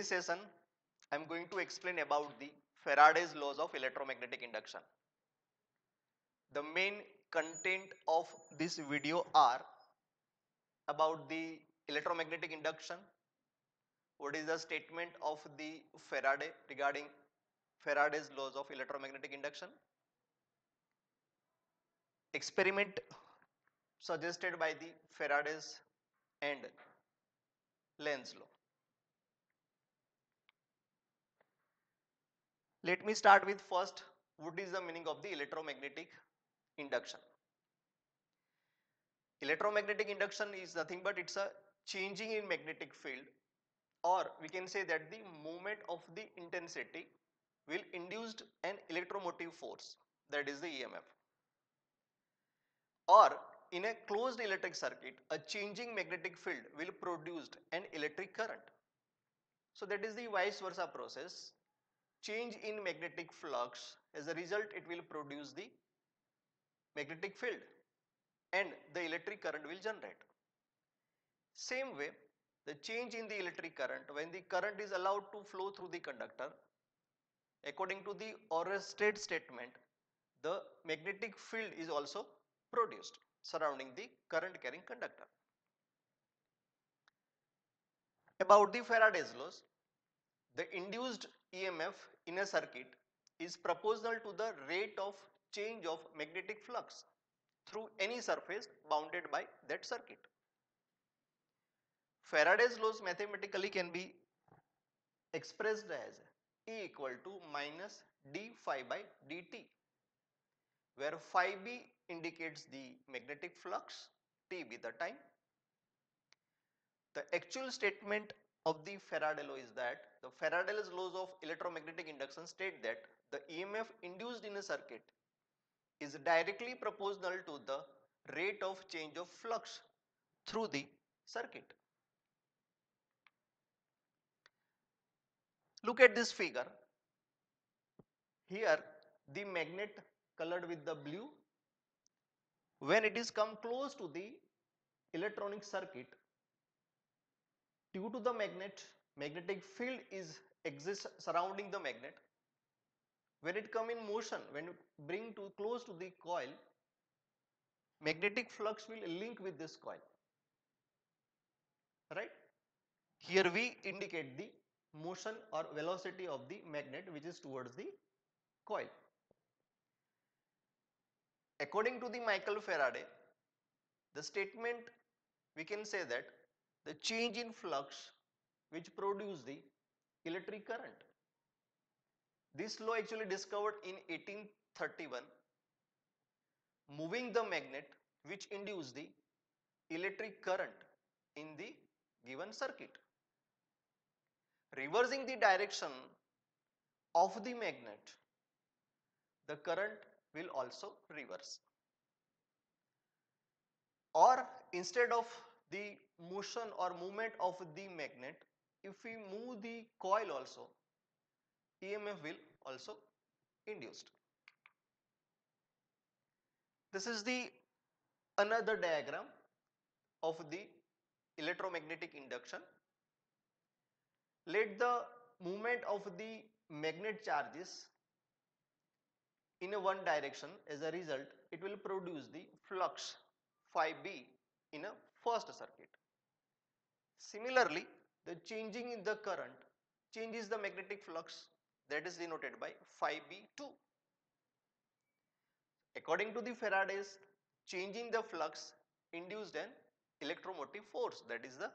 this session, I am going to explain about the Faraday's laws of electromagnetic induction. The main content of this video are about the electromagnetic induction, what is the statement of the Faraday regarding Faraday's laws of electromagnetic induction, experiment suggested by the Faraday's and Lenz law. Let me start with first, what is the meaning of the electromagnetic induction. Electromagnetic induction is nothing but it's a changing in magnetic field, or we can say that the movement of the intensity will induce an electromotive force, that is the EMF. Or in a closed electric circuit, a changing magnetic field will produce an electric current. So that is the vice versa process. Change in magnetic flux, as a result it will produce the magnetic field and the electric current will generate. Same way, the change in the electric current, when the current is allowed to flow through the conductor, according to the Oersted statement, the magnetic field is also produced surrounding the current carrying conductor. About the Faraday's laws, the induced EMF in a circuit is proportional to the rate of change of magnetic flux through any surface bounded by that circuit. Faraday's laws mathematically can be expressed as E equal to minus d phi by dt, where phi b indicates the magnetic flux, t be the time. The actual statement of the Faraday law is that the Faraday's laws of electromagnetic induction state that the EMF induced in a circuit is directly proportional to the rate of change of flux through the circuit. Look at this figure. Here the magnet colored with the blue, when it is come close to the electronic circuit, due to the magnetic field is exists surrounding the magnet. When it come in motion, when you bring to close to the coil, magnetic flux will link with this coil, right? Here we indicate the motion or velocity of the magnet which is towards the coil. According to the Michael Faraday, the statement, we can say that the change in flux which produce the electric current. This law actually discovered in 1831, moving the magnet which induce the electric current in the given circuit. Reversing the direction of the magnet, the current will also reverse. Or instead of the motion or movement of the magnet, if we move the coil also, EMF will also induced. This is the another diagram of the electromagnetic induction. Let the movement of the magnet charges in a one direction, as a result it will produce the flux phi b in a first circuit. Similarly, the changing in the current changes the magnetic flux, that is denoted by phi b2. According to the Faraday's, changing the flux induced an electromotive force, that is the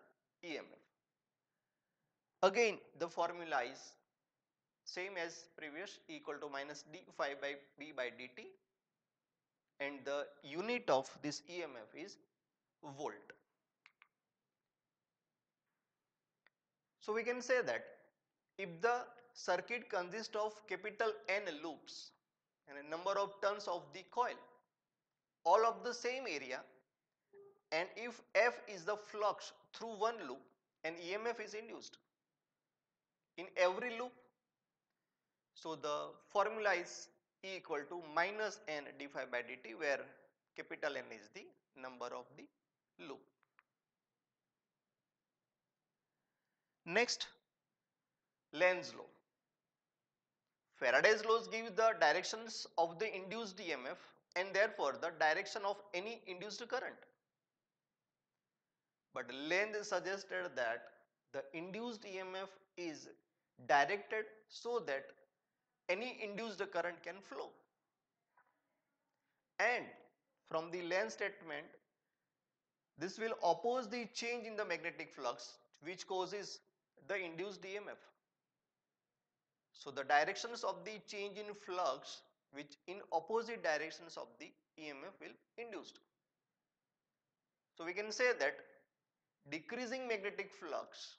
EMF. Again the formula is same as previous, E equal to minus d phi by b by dt, and the unit of this EMF is volt. So we can say that if the circuit consists of capital N loops and a number of turns of the coil, all of the same area, and if F is the flux through one loop, an EMF is induced in every loop. So the formula is E equal to minus N d phi by dt, where capital N is the number of the loop. Next, Lenz's law. Faraday's laws give the directions of the induced EMF and therefore the direction of any induced current. But Lenz suggested that the induced EMF is directed so that any induced current can flow. And from the Lenz statement, this will oppose the change in the magnetic flux which causes the induced EMF. So the directions of the change in flux which in opposite directions of the EMF will induced. So we can say that decreasing magnetic flux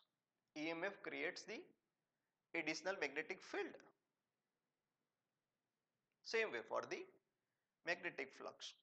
EMF creates the additional magnetic field. Same way for the magnetic flux.